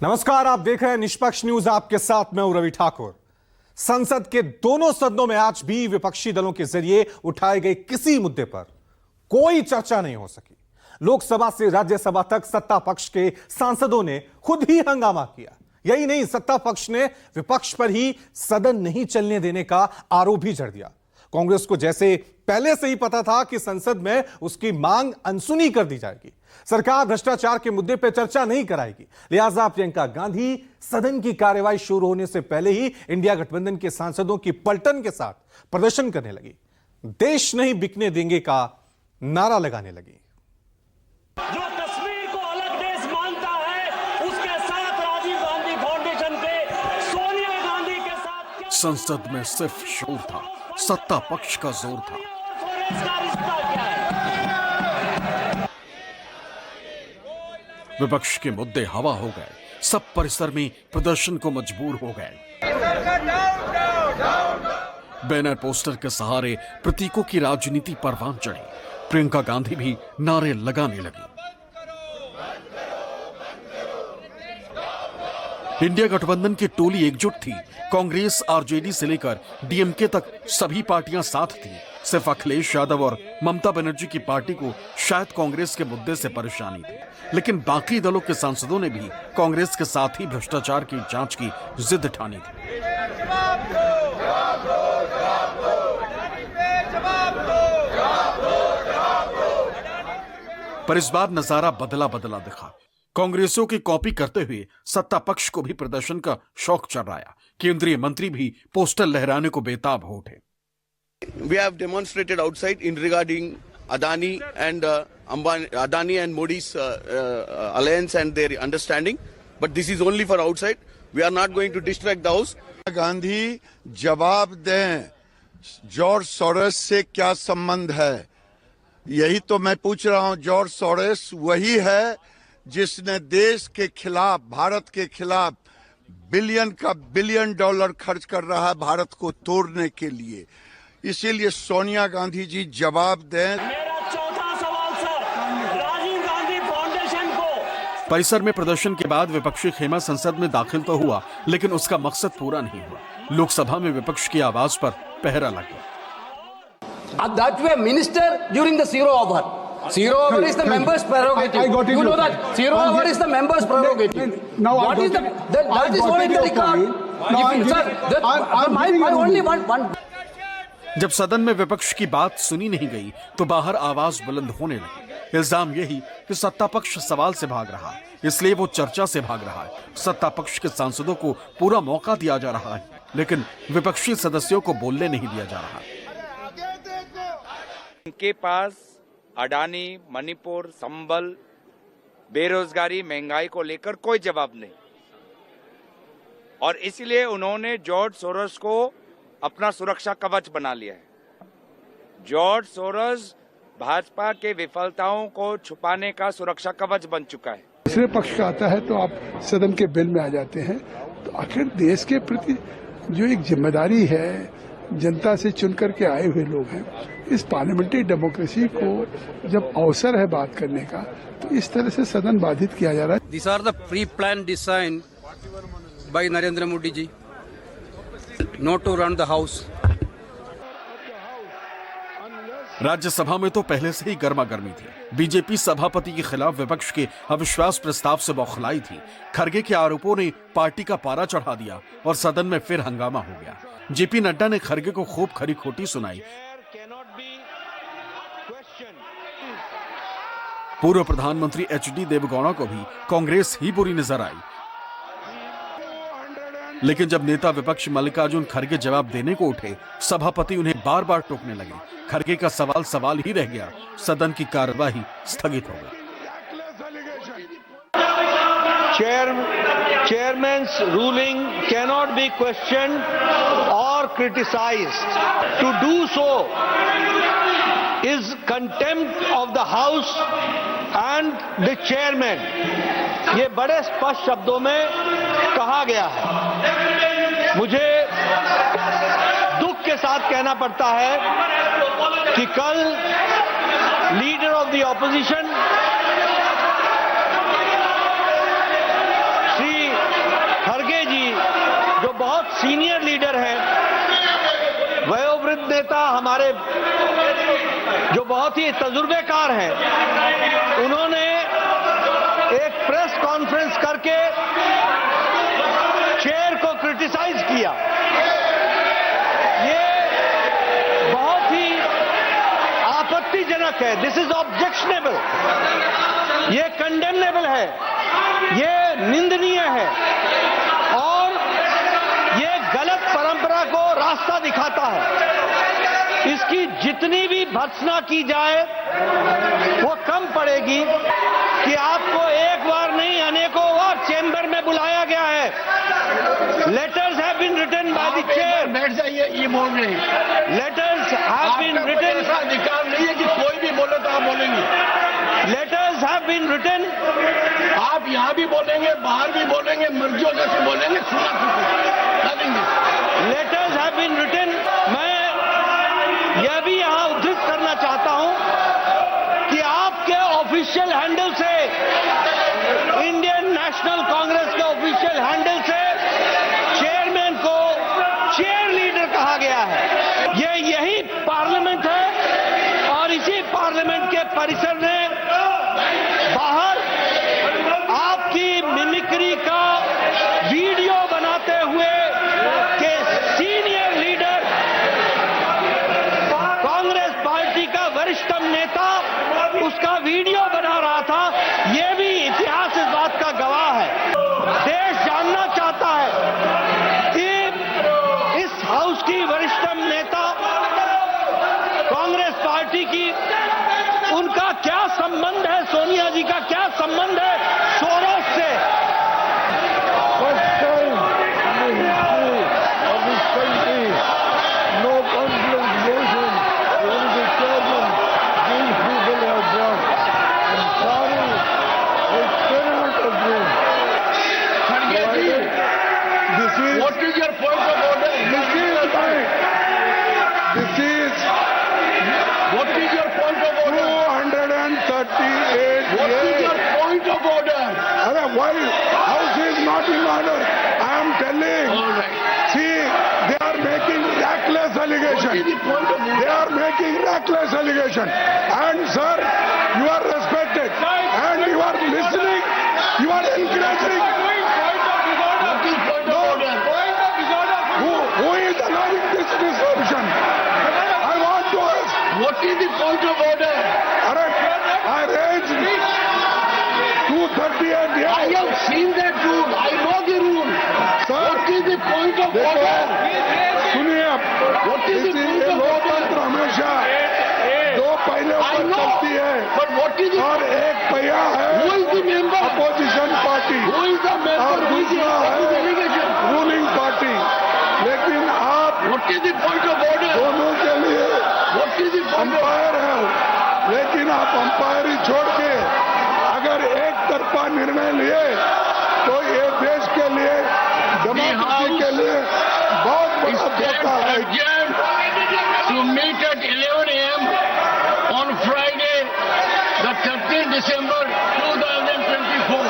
नमस्कार, आप देख रहे हैं निष्पक्ष न्यूज। आपके साथ मैं हूं रवि ठाकुर। संसद के दोनों सदनों में आज भी विपक्षी दलों के जरिए उठाए गए किसी मुद्दे पर कोई चर्चा नहीं हो सकी। लोकसभा से राज्यसभा तक सत्ता पक्ष के सांसदों ने खुद ही हंगामा किया। यही नहीं, सत्ता पक्ष ने विपक्ष पर ही सदन नहीं चलने देने का आरोप भी जड़ दिया। कांग्रेस को जैसे पहले से ही पता था कि संसद में उसकी मांग अनसुनी कर दी जाएगी, सरकार भ्रष्टाचार के मुद्दे पर चर्चा नहीं कराएगी, लिहाजा प्रियंका गांधी सदन की कार्यवाही शुरू होने से पहले ही इंडिया गठबंधन के सांसदों की पलटन के साथ प्रदर्शन करने लगी। देश नहीं बिकने देंगे का नारा लगाने लगी। जो कश्मीर को अलग देश मानता है, उसके साथ राजीव गांधी फाउंडेशन के सोनिया गांधी के साथ संसद में सिर्फ शोर था, सत्ता पक्ष का जोर था। इसका रिश्ता क्या है? विपक्ष के मुद्दे हवा हो गए, सब परिसर में प्रदर्शन को मजबूर हो गए। बैनर पोस्टर के सहारे प्रतीकों की राजनीति परवान चढ़ी। प्रियंका गांधी भी नारे लगाने लगी। इंडिया गठबंधन की टोली एकजुट थी। कांग्रेस, आरजेडी से लेकर डीएमके तक सभी पार्टियां साथ थी। सिर्फ अखिलेश यादव और ममता बनर्जी की पार्टी को शायद कांग्रेस के मुद्दे से परेशानी थी, लेकिन बाकी दलों के सांसदों ने भी कांग्रेस के साथ ही भ्रष्टाचार की जांच की जिद ठानी थी। पर इस बार नजारा बदला बदला दिखा। कांग्रेसियों की कॉपी करते हुए सत्ता पक्ष को भी प्रदर्शन का शौक चढ़ रहा। केंद्रीय मंत्री भी पोस्टर लहराने को बेताब हो उठे। We have demonstrated outside in regarding Adani and Modi's alliance and their understanding, but this is only for outside. We are not going to distract the house. Gandhi जवाब दें, जॉर्ज सोरोस से क्या संबंध है? यही तो मैं पूछ रहा हूं। जॉर्ज सोरोस वही है जिसने देश के खिलाफ, भारत के खिलाफ बिलियन का बिलियन डॉलर खर्च कर रहा है भारत को तोड़ने के लिए। इसीलिए सोनिया गांधी जी जवाब दें। मेरा चौथा सवाल सर, राजीव गांधी फाउंडेशन को परिसर में प्रदर्शन के बाद विपक्षी खेमा संसद में दाखिल तो हुआ, लेकिन उसका मकसद पूरा नहीं हुआ। लोकसभा में विपक्ष की आवाज पर पहरा लग गया। That way, minister during the zero hour. Zero hour is the member's prerogative. I got it. You know that zero hour is the member's prerogative. Now what is the that is all in the record. I only want. जब सदन में विपक्ष की बात सुनी नहीं गई तो बाहर आवाज बुलंद होने लगी। इल्जाम यही कि सत्ता पक्ष सवाल से भाग रहा है, इसलिए वो चर्चा से भाग रहा है। सत्ता पक्ष के सांसदों को पूरा मौका दिया जा रहा है, लेकिन विपक्षी सदस्यों को बोलने नहीं दिया जा रहा। उनके पास अडानी, मणिपुर, संबल, बेरोजगारी, महंगाई को लेकर कोई जवाब नहीं, और इसलिए उन्होंने जॉर्ज सोरोस को अपना सुरक्षा कवच बना लिया है। जॉर्ज सोरोस भाजपा के विफलताओं को छुपाने का सुरक्षा कवच बन चुका है। दूसरे पक्ष का आता है तो आप सदन के बिल में आ जाते हैं। तो आखिर देश के प्रति जो एक जिम्मेदारी है, जनता से चुन करके आए हुए लोग हैं, इस पार्लियामेंट्री डेमोक्रेसी को जब अवसर है बात करने का, तो इस तरह से सदन बाधित किया जा रहा है। These are the pre-planned design by Narendra Modi ji, not to run the house. Rajya Sabha में तो पहले से ही गर्मा गर्मी थी। बीजेपी सभापति के खिलाफ विपक्ष के अविश्वास प्रस्ताव से बौखलाई थी। खरगे के आरोपों ने पार्टी का पारा चढ़ा दिया और सदन में फिर हंगामा हो गया। जेपी नड्डा ने खरगे को खूब खरी खोटी सुनाई। पूर्व प्रधानमंत्री एचडी देवगौड़ा को भी कांग्रेस ही बुरी नजर आई, लेकिन जब नेता विपक्ष मल्लिकार्जुन खरगे जवाब देने को उठे, सभापति उन्हें बार बार टोकने लगे। खरगे का सवाल सवाल ही रह गया। सदन की कार्यवाही स्थगित हो गई। Chairman's ruling cannot be questioned or criticized. To do so is contempt of the House and the chairman. ये बड़े स्पष्ट शब्दों में कहा गया है। मुझे दुख के साथ कहना पड़ता है कि कल leader of the opposition Shri बहुत सीनियर लीडर हैं, वयोवृद्ध नेता हमारे जो बहुत ही तजुर्बेकार हैं, उन्होंने एक प्रेस कॉन्फ्रेंस करके चेयर को क्रिटिसाइज किया। ये बहुत ही आपत्तिजनक है। दिस इज ऑब्जेक्शनेबल, ये कंडेमनेबल है, ये निंदनीय है और ये गलत परंपरा को रास्ता दिखाता है। इसकी जितनी भी भर्त्सना की जाए वो कम पड़ेगी कि आपको एक बार नहीं अनेकों बार चेंबर में बुलाया गया है। Letters have been written by the chair. बैठ जाइए, ये बोल रहे हैं। Letters have been written. ऐसा अधिकार नहीं है कि कोई भी बोले तो आप बोलेंगे। Letters have been written. आप यहाँ भी बोलेंगे, बाहर भी बोलेंगे, मर्जी होने से बोलेंगे, सुना देंगे। Letters have been written. मैं यह भी यहाँ उद्धृत करना चाहता हूं कि आपके ऑफिशियल हैंडल से, इंडियन नेशनल कांग्रेस के ऑफिशियल हैंडल से चेयरमैन को चेयर लीडर कहा गया है। यही पार्लियामेंट है और इसी पार्लियामेंट के परिसर में बाहर आपकी मिमिक्री का वीडियो बनाते हुए के सीनियर लीडर, कांग्रेस पार्टी का वरिष्ठतम नेता उसका वीडियो बना रहा था। यह भी इतिहास इस बात का गवाह है। देश जानना चाहता है कि इस हाउस की वरिष्ठतम नेता कांग्रेस पार्टी की, उनका क्या संबंध है, सोनिया जी का क्या संबंध है सोरोस से। What is your point of order? What is your point of order? 238. What is your point of order? Why house is not in order? I am telling. All right. See, they are making reckless allegation. What is the point of order? They are making reckless allegation. And sir, you are respected. And you are listening. You are encouraging. What is point of order? Who is allowing this disruption? I want to ask. What is the point of order? I raised 238 here. I have seen that rule. I know the rule. Sir, What is the point of order? सुनिए आप, What is the point of order? लोकतंत्र हमेशा दो पहियों I पर know. चलती है But what is the और एक पहिया है Who is the member? Opposition party Who is the member? और Who is the दूसरा है delegation? Ruling party. लेकिन आप What is the point of order? दोनों के लिए What is the point of umpire है, लेकिन आप अंपायरी छोड़ के अगर एक तरफा निर्णय लिए तो ये देश के लिए, डेमोक्रेसी के लिए बहुत बड़ा धोखा है। adjourned to meet at 11 a.m. on Friday, the 13th December 2024.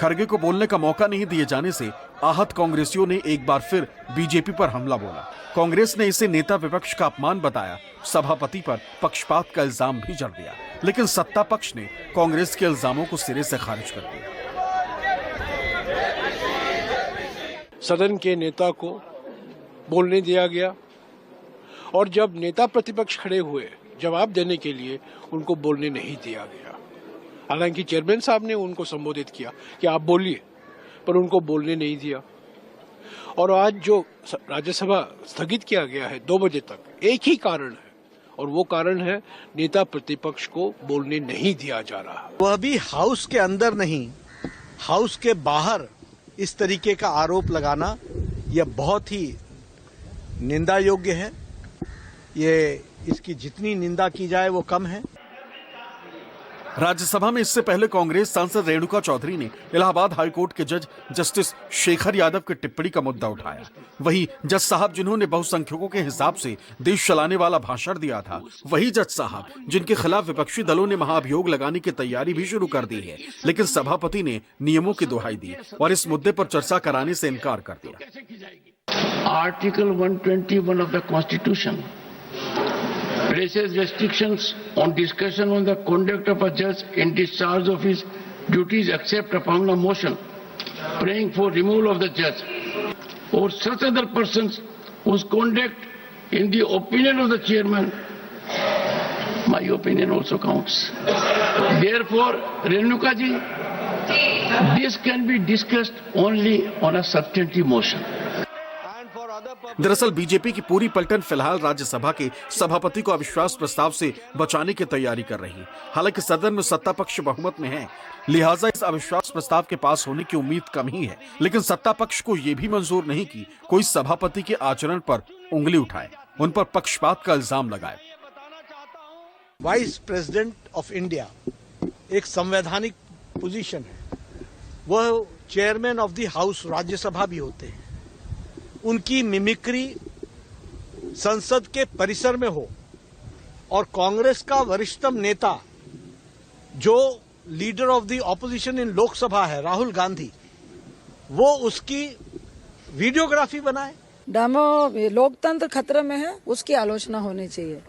Kharge को बोलने का मौका नहीं दिए जाने से आहत कांग्रेसियों ने एक बार फिर बीजेपी पर हमला बोला। कांग्रेस ने इसे नेता विपक्ष का अपमान बताया। सभापति पर पक्षपात का इल्जाम भी जड़ दिया, लेकिन सत्ता पक्ष ने कांग्रेस के इल्जामों को सिरे से खारिज कर दिया। सदन के नेता को बोलने दिया गया और जब नेता प्रतिपक्ष खड़े हुए जवाब देने के लिए, उनको बोलने नहीं दिया गया। हालांकि चेयरमैन साहब ने उनको संबोधित किया कि आप बोलिए, पर उनको बोलने नहीं दिया। और आज जो राज्यसभा स्थगित किया गया है 2 बजे तक, एक ही कारण है और वो कारण है नेता प्रतिपक्ष को बोलने नहीं दिया जा रहा। वह भी हाउस के अंदर नहीं, हाउस के बाहर इस तरीके का आरोप लगाना यह बहुत ही निंदा योग्य है। ये इसकी जितनी निंदा की जाए वो कम है। राज्यसभा में इससे पहले कांग्रेस सांसद रेणुका चौधरी ने इलाहाबाद हाईकोर्ट के जज जस्टिस शेखर यादव की टिप्पणी का मुद्दा उठाया। वहीं जज साहब जिन्होंने बहुसंख्यकों के हिसाब से देश चलाने वाला भाषण दिया था, वही जज साहब जिनके खिलाफ विपक्षी दलों ने महाअभियोग लगाने की तैयारी भी शुरू कर दी है, लेकिन सभापति ने नियमों की दुहाई दी और इस मुद्दे पर चर्चा कराने से इनकार कर दिया। Article 121 of the constitution places restrictions on discussion on the conduct of a judge in discharge of his duties except upon a motion praying for removal of the judge or such other persons whose conduct, in the opinion of the chairman, my opinion also counts. Therefore, Renuka ji, this can be discussed only on a substantive motion. दरअसल BJP की पूरी पलटन फिलहाल राज्यसभा के सभापति को अविश्वास प्रस्ताव से बचाने की तैयारी कर रही है। हालांकि सदन में सत्ता पक्ष बहुमत में है, लिहाजा इस अविश्वास प्रस्ताव के पास होने की उम्मीद कम ही है। लेकिन सत्ता पक्ष को यह भी मंजूर नहीं कि कोई सभापति के आचरण पर उंगली उठाए, उन पर पक्षपात का इल्जाम लगाए। वाइस प्रेसिडेंट ऑफ इंडिया एक संवैधानिक पोजीशन है, वह chairman of the house Rajya Sabha भी होते हैं। उनकी मिमिक्री संसद के परिसर में हो और कांग्रेस का वरिष्ठतम नेता जो लीडर ऑफ द ऑपोजिशन इन लोकसभा है राहुल गांधी, वो उसकी वीडियोग्राफी बनाए। लोकतंत्र खतरे में है, उसकी आलोचना होनी चाहिए।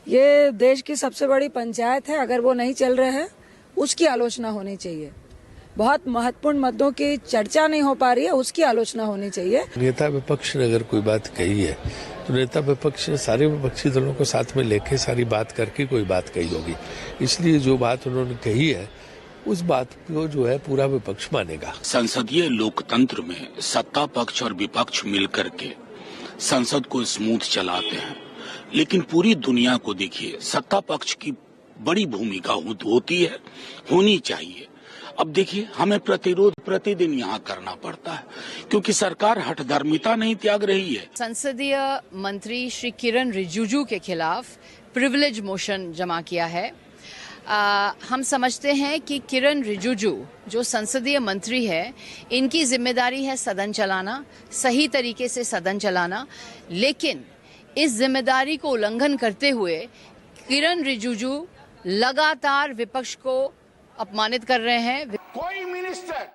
ये देश की सबसे बड़ी पंचायत है, अगर वो नहीं चल रहे हैं उसकी आलोचना होनी चाहिए। बहुत महत्वपूर्ण मुद्दों की चर्चा नहीं हो पा रही है, उसकी आलोचना होनी चाहिए। नेता विपक्ष ने अगर कोई बात कही है तो नेता विपक्ष ने सारे विपक्षी दलों को साथ में लेके सारी बात करके कोई बात कही होगी। इसलिए जो बात उन्होंने कही है उस बात को जो है पूरा विपक्ष मानेगा। संसदीय लोकतंत्र में सत्ता पक्ष और विपक्ष मिलकर के संसद को स्मूथ चलाते हैं, लेकिन पूरी दुनिया को देखिए, सत्ता पक्ष की बड़ी भूमिका होती है, होनी चाहिए। अब देखिए, हमें प्रतिरोध प्रतिदिन यहाँ करना पड़ता है क्योंकि सरकार हठधर्मिता नहीं त्याग रही है। संसदीय मंत्री श्री किरण रिजिजू के खिलाफ प्रिविलेज मोशन जमा किया है। हम समझते हैं कि किरण रिजिजू जो संसदीय मंत्री है, इनकी जिम्मेदारी है सदन चलाना, सही तरीके से सदन चलाना, लेकिन इस जिम्मेदारी को उल्लंघन करते हुए किरण रिजिजू लगातार विपक्ष को अपमानित कर रहे हैं। कोई मिनिस्टर